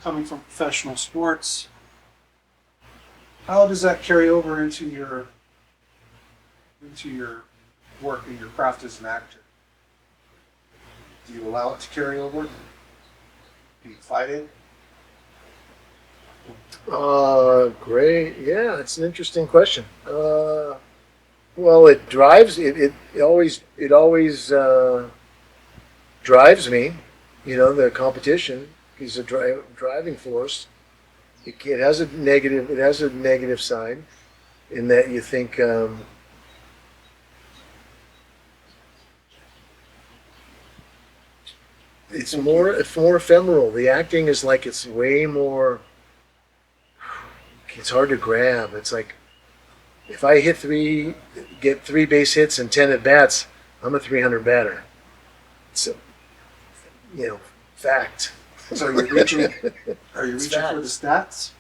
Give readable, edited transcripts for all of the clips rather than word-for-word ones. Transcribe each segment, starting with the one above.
coming from professional sports, how does that carry over into your work and your craft as an actor? Do you allow it to carry over? Do you fight it? Great. Yeah, it's an interesting question. Well, it drives it always drives me. The competition is a driving force. It has a negative side in that you think it's more ephemeral. The acting is like it's way more. It's hard to grab. It's like if I get three base hits and 10 at bats, I'm a 300 batter. So fact. So you're reaching. Are you It's reaching for fact. the stats?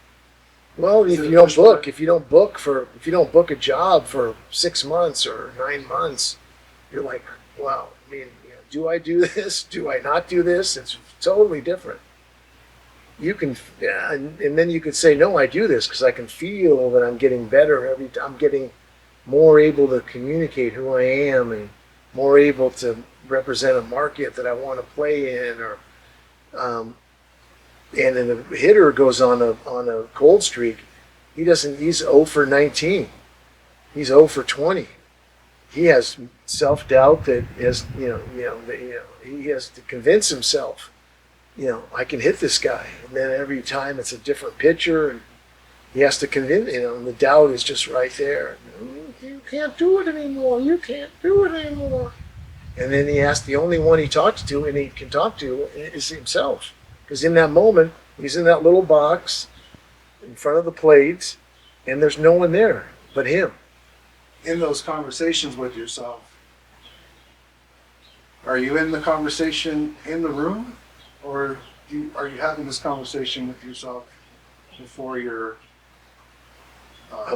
Well, Is it a push for it? if you don't book a job for 6 months or 9 months, you're like, wow. I mean, do I do this? Do I not do this? It's totally different. You can, yeah, and then you could say, no, I do this because I can feel that I'm getting better every time. I'm getting more able to communicate who I am and more able to represent a market that I want to play in, or um, and then the hitter goes on a cold streak. He's 0 for 19. He's 0 for 20. He has self doubt that is he has to convince himself. I can hit this guy, and then every time it's a different pitcher, and he has to convince. And the doubt is just right there. You can't do it anymore. You can't do it anymore. And then the only one he talks to and he can talk to is himself. Because in that moment, he's in that little box in front of the plate, and there's no one there but him. In those conversations with yourself, are you in the conversation in the room, or are you having this conversation with yourself before you're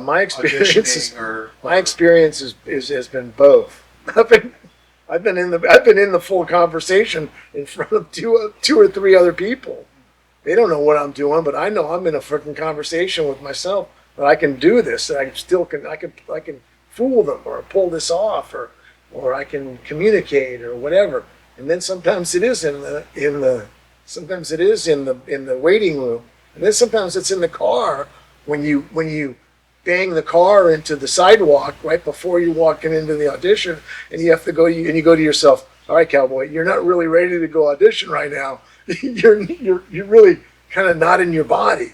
My experience is auditioning or my experience has been both. I've been I've been in the full conversation in front of two or three other people. They don't know what I'm doing, but I know I'm in a freaking conversation with myself. That I can do this. That I can fool them or pull this off, or I can communicate or whatever. And then sometimes it is sometimes it is in the waiting room, and then sometimes it's in the car when you bang the car into the sidewalk right before you walking into the audition, and you have to go and you go to yourself, all right, cowboy, you're not really ready to go audition right now. You're really kind of not in your body.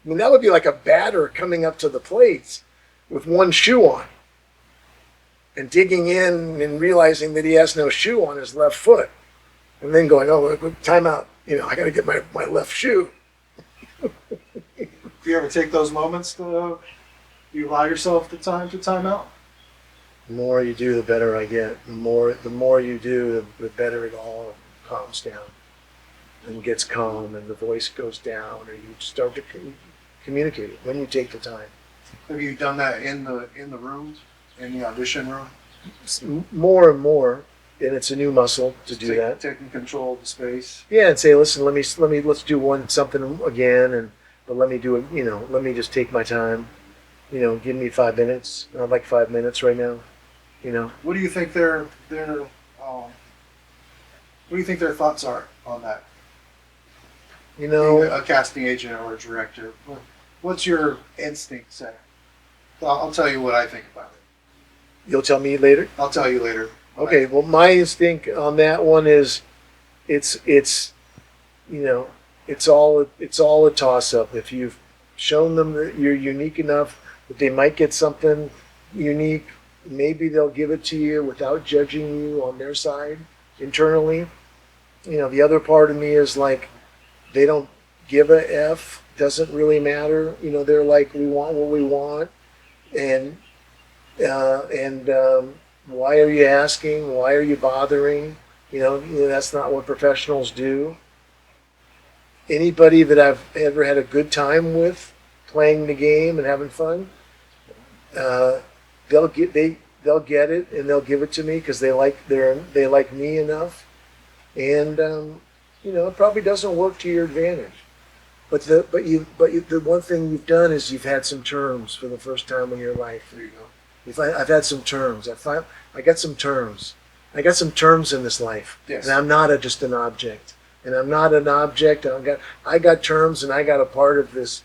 I mean, that would be like a batter coming up to the plates with one shoe on and digging in and realizing that he has no shoe on his left foot, and then going, oh, time out. I got to get my left shoe. do you ever take those moments to you allow yourself the time to time out? The more you do, the better I get. The more you do, the better it all calms down and gets calm, and the voice goes down, or you start to communicate it when you take the time. Have you done that in the rooms, in the audition room? More and more, and it's a new muscle to do that. Taking control of the space. Yeah, and say, listen, let's do something again, but let me do it. Let me just take my time. Give me 5 minutes. I'd like 5 minutes right now. What do you think what do you think their thoughts are on that? You Being know, a casting agent or a director, what's your instinct say? I'll tell you what I think about it. you'll tell me later. I'll tell you later. Okay. Well, my instinct on that one is, it's it's all a toss up. If you've shown them that you're unique enough that they might get something unique, maybe they'll give it to you without judging you on their side internally. The other part of me is like, they don't give a F, doesn't really matter. They're like, we want what we want, and why are you asking? Why are you bothering? That's not what professionals do. Anybody that I've ever had a good time with playing the game and having fun, they'll get it, and they'll give it to me because they like me enough, and it probably doesn't work to your advantage. the one thing you've done is you've had some terms for the first time in your life. There you go. I've had some terms. I got some terms. I got some terms in this life, Yes. and I'm not just an object. And I'm not an object. I got terms, and I got a part of this.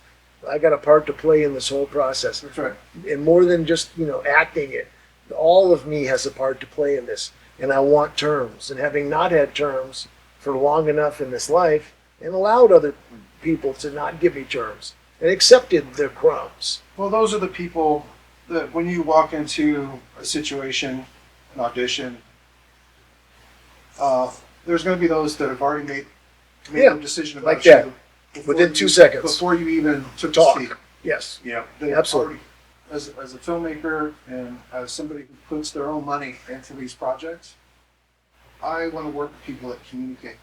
I got a part to play in this whole process. That's right. And more than just acting it, all of me has a part to play in this. And I want terms. And having not had terms for long enough in this life, and allowed other people to not give me terms, and accepted their crumbs. Well, those are the people that when you walk into a situation, an audition, there's going to be those that have already made a decision about like that. you Within 2 seconds. before you even took Talk. the seat. Yes. Yeah, they Absolutely. already, as a filmmaker and as somebody who puts their own money into these projects, I want to work with people that communicate.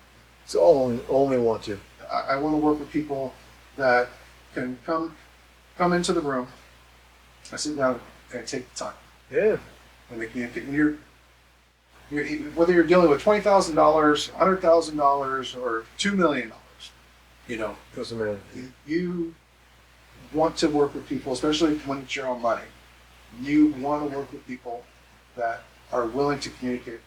So only want to. I want to work with people that can come into the room, I sit down and take the time. Yeah. When they communicate, and you're whether you're dealing with $20,000, $100,000, or $2 million, Doesn't matter. you want to work with people, especially when it's your own money. You want to work with people that are willing to communicate,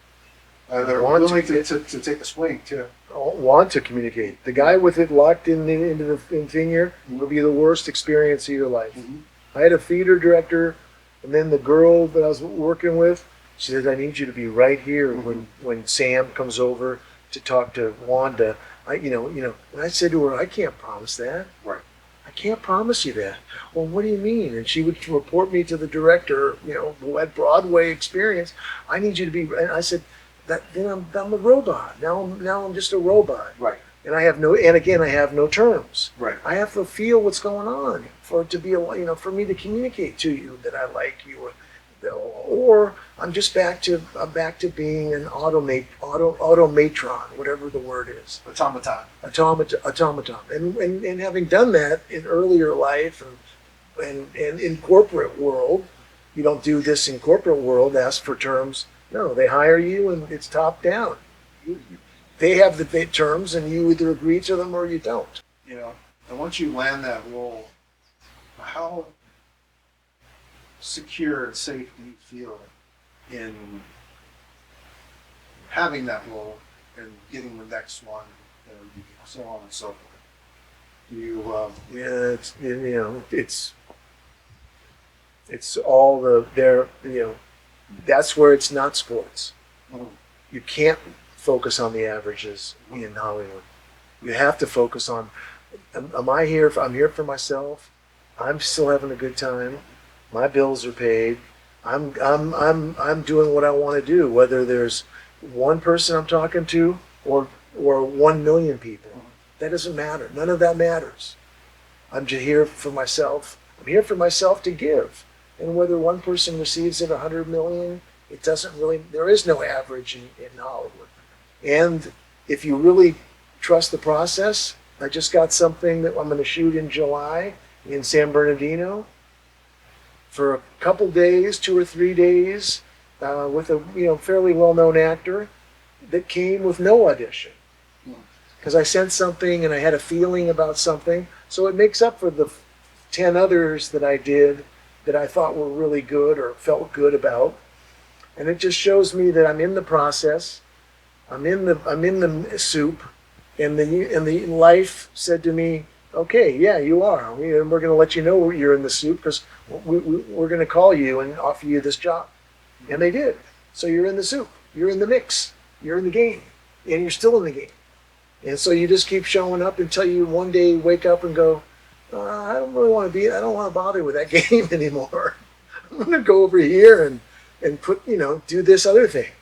that are willing to take a swing too. Want to communicate. The guy with it locked into the thing here will be the worst experience of your life. Mm-hmm. I had a theater director, and then the girl that I was working with, she said, "I need you to be right here when Sam comes over to talk to Wanda." And I said to her, "I can't promise that. Right. I can't promise you that." "Well, what do you mean?" And she would report me to the director, who had Broadway experience. "I need you to be." And I said, "Then I'm a robot. Now I'm just a robot." Right. And I have no terms. Right. I have to feel what's going on for it to be for me to communicate to you that I like you, or I'm back to being an automatron, whatever the word is. Automaton. And having done that in earlier life and in corporate world, you don't do this in corporate world, ask for terms. No, they hire you and it's top down. They have the terms and you either agree to them or you don't. And once you land that role, how secure and safe do you feel in having that role and getting the next one, and so on and so forth? It's all that's where it's not sports. You can't focus on the averages in Hollywood. You have to focus on, I'm here for myself. I'm still having a good time. My bills are paid. I'm doing what I want to do, whether there's one person I'm talking to or 1 million people. That doesn't matter. None of that matters. I'm just here for myself. I'm here for myself to give. And whether one person receives it 100 million, it doesn't really, there is no average in Hollywood. And if you really trust the process, I just got something that I'm going to shoot in July in San Bernardino for a couple days, 2 or 3 days, with a fairly well-known actor that came with no audition. Because I sensed something and I had a feeling about something. So it makes up for the 10 others that I did that I thought were really good or felt good about. And it just shows me that I'm in the process. I'm in the soup. And the life said to me, "Okay, yeah, you are. We're going to let you know you're in the soup because we're going to call you and offer you this job." And they did. So you're in the soup. You're in the mix. You're in the game. And you're still in the game. And so you just keep showing up until you one day wake up and go, I don't want to bother with that game anymore. I'm going to go over here and put, do this other thing.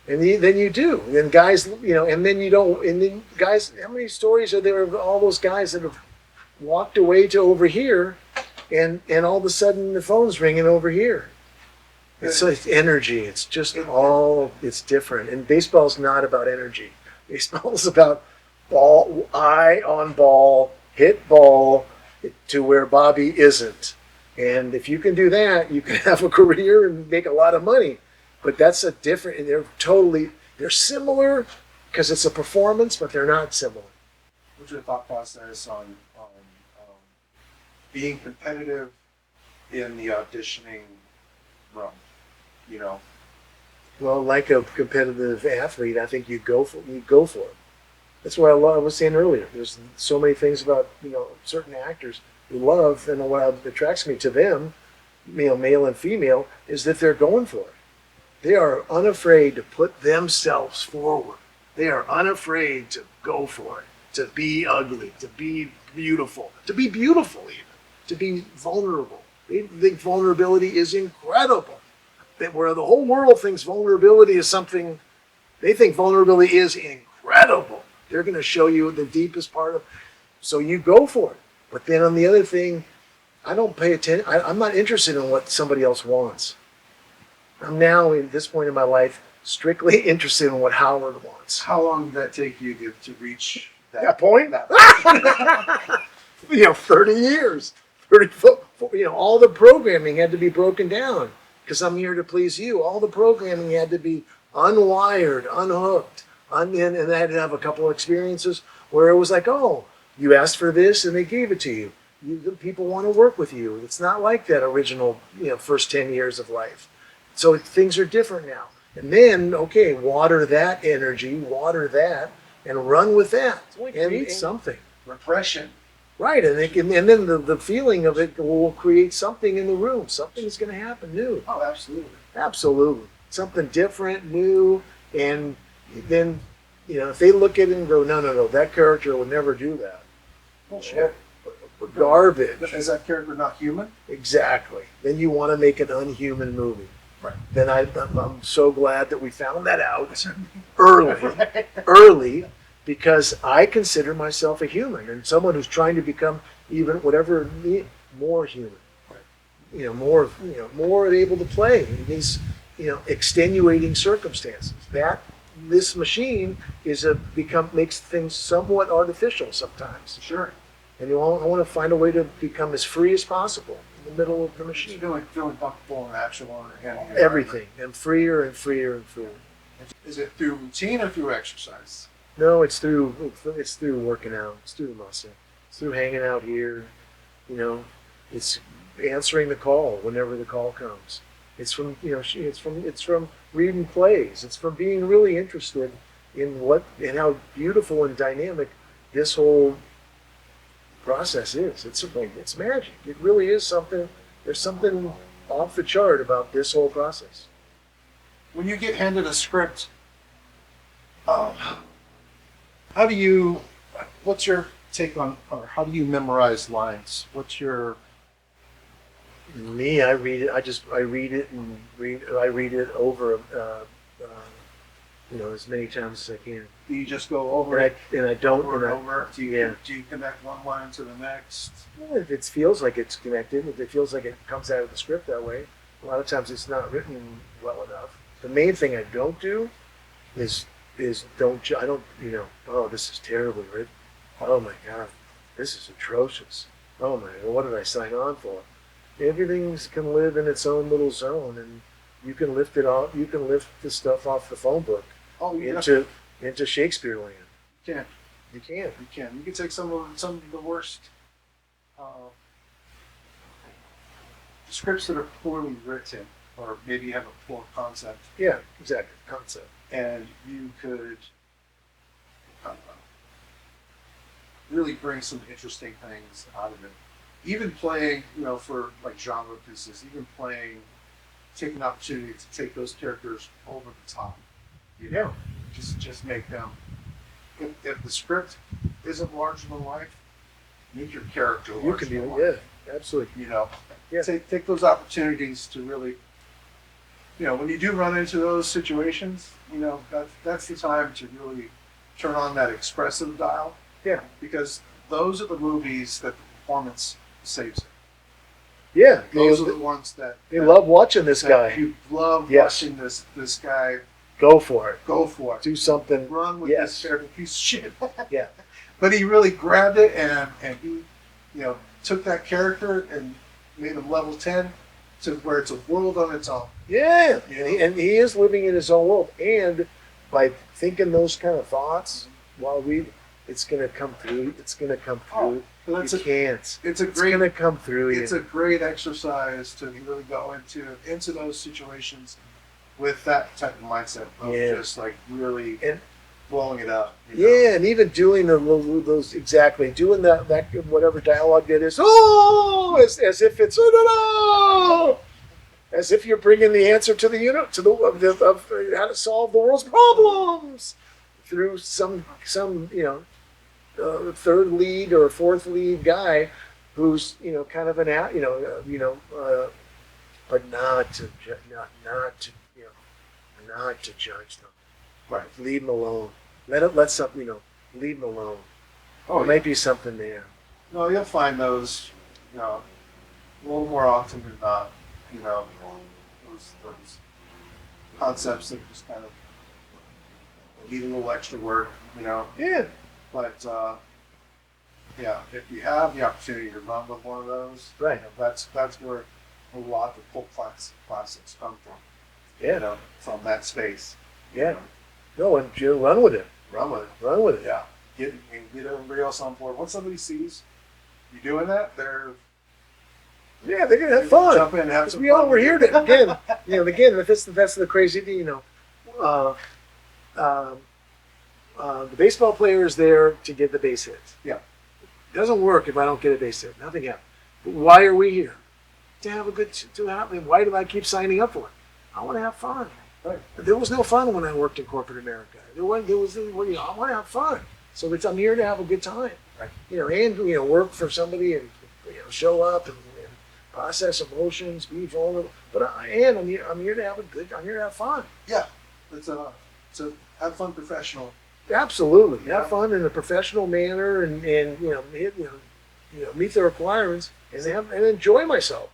And then you do. And guys, and then you don't. And then guys, how many stories are there of all those guys that have walked away to over here and all of a sudden the phone's ringing over here? It's energy. It's just it's different. And baseball's not about energy. Baseball's about eye on ball, hit ball to where Bobby isn't. And if you can do that, you can have a career and make a lot of money. But that's they're similar because it's a performance, but they're not similar. what's your thought process on being competitive in the auditioning realm? You know, Well, like a competitive athlete, I think you go for it. That's what I was saying earlier. There's so many things about certain actors who love, and what attracts me to them, male and female, is that they're going for it. They are unafraid to put themselves forward. They are unafraid to go for it, to be ugly, to be beautiful even, to be vulnerable. They think vulnerability is incredible. That where the whole world thinks vulnerability is something, they think vulnerability is incredible. They're going to show you the deepest part of, so you go for it. But then on the other thing, I don't pay attention. I'm not interested in what somebody else wants. I'm now, at this point in my life, strictly interested in what Howard wants. how long did that take you to reach That point? That 30 years. 30, all the programming had to be broken down because I'm here to please you. All the programming had to be unwired, unhooked. And I had to have a couple of experiences where it was like, oh, you asked for this and they gave it to you. The people want to work with you. It's not like that original, first 10 years of life. So things are different now. And then, okay, water that energy, water that, and run with that. And something. repression? Right, and then the feeling of it will create something in the room. Something's going to happen new. Oh, absolutely. Absolutely. Something different, new, and then, if they look at it and go, no, that character would never do that. Bullshit. Garbage. Is that character not human? Exactly. Then you want to make an unhuman movie. Right. Then I'm so glad that we found that out early, because I consider myself a human and someone who's trying to become even more human. Right. More able to play in these extenuating circumstances. That this machine makes things somewhat artificial sometimes. Sure. And I want to find a way to become as free as possible in the middle of the machine. Feeling comfortable and natural and Everything, and freer and freer and freer. Is it through routine or through exercise? No, it's through working out. It's through the muscle. It's through hanging out here. It's answering the call whenever the call comes. It's from reading plays. It's from being really interested in how beautiful and dynamic this whole process is. It's magic. It really is something. There's something off the chart about this whole process. When you get handed a script, what's your take on, or how do you memorize lines? What's your... Me, I read it. I read it over, as many times as I can. Do you just go over it and I don't. over and over? Do you Yeah. connect one line to the next? Well, if it feels like it's connected, if it feels like it comes out of the script that way, a lot of times it's not written well enough. The main thing I don't do is oh, this is terribly written. Oh my God, this is atrocious. Oh my God, what did I sign on for? Everything can live in its own little zone, and you can lift it off. You can lift the stuff off the phone book into Shakespeare land. You can. You can. You can. You can take some of the worst scripts that are poorly written, or maybe you have a poor concept. Yeah, exactly. Concept. And you could really bring some interesting things out of it. Even playing, for like genre pieces, taking an opportunity to take those characters over the top. Yeah. Just make them. If the script isn't larger than life, make your character larger. You can than do life. it. Yeah, absolutely. Yeah. Take those opportunities to really. When you do run into those situations, that's the time to really turn on that expressive dial. Yeah. Because those are the movies that the performance saves it. Yeah. Those are the ones that love watching this guy. You love watching this guy. Go for it. Go for it. Do something. Run with this terrible piece of shit. Yeah. But he really grabbed it and he, took that character and made him level 10 to where it's a world on its own. Yeah. And he is living in his own world. And by thinking those kind of thoughts while it's gonna come through. It's gonna come Oh, through. but that's You can't. it's a It's great gonna come through. it's you. a great exercise to really go into those situations with that type of mindset of Yeah. just like really And- blowing it up. You know? Yeah, and even doing those exactly doing that whatever dialogue that is. Oh, as if it's oh, no, no, as if you're bringing the answer to the of how to solve the world's problems through some third lead or fourth lead guy who's kind of but not to not to judge them. Right. Leave them alone. Let something leave them alone. Oh, There might be something there. no, you'll find those, a little more often than not. Those concepts that just kind of need a little extra work. Yeah. But yeah, if you have the opportunity to run with one of those, Right. that's where a lot of the classics come from. Yeah. From that space. Yeah. No, and you run with it. Run with it. Run with it. Yeah. Get everybody else on board. Once somebody sees you doing that, they're Yeah, they're gonna have gonna fun. jump in and have Because some we all fun. were here to again. That's the crazy thing. The baseball player is there to get the base hits. Yeah. It doesn't work if I don't get a base hit. Nothing happens. But why are we here? To have a good to have. Why do I keep signing up for it? I want to have fun. Right. There was no fun when I worked in corporate America. I want to have fun. So I'm here to have a good time. Right. And work for somebody and show up and process emotions, be vulnerable. But I'm here to have I'm here to have fun. Yeah. It's a have fun professional. Absolutely. Yeah. Have fun in a professional manner and meet the requirements and enjoy myself.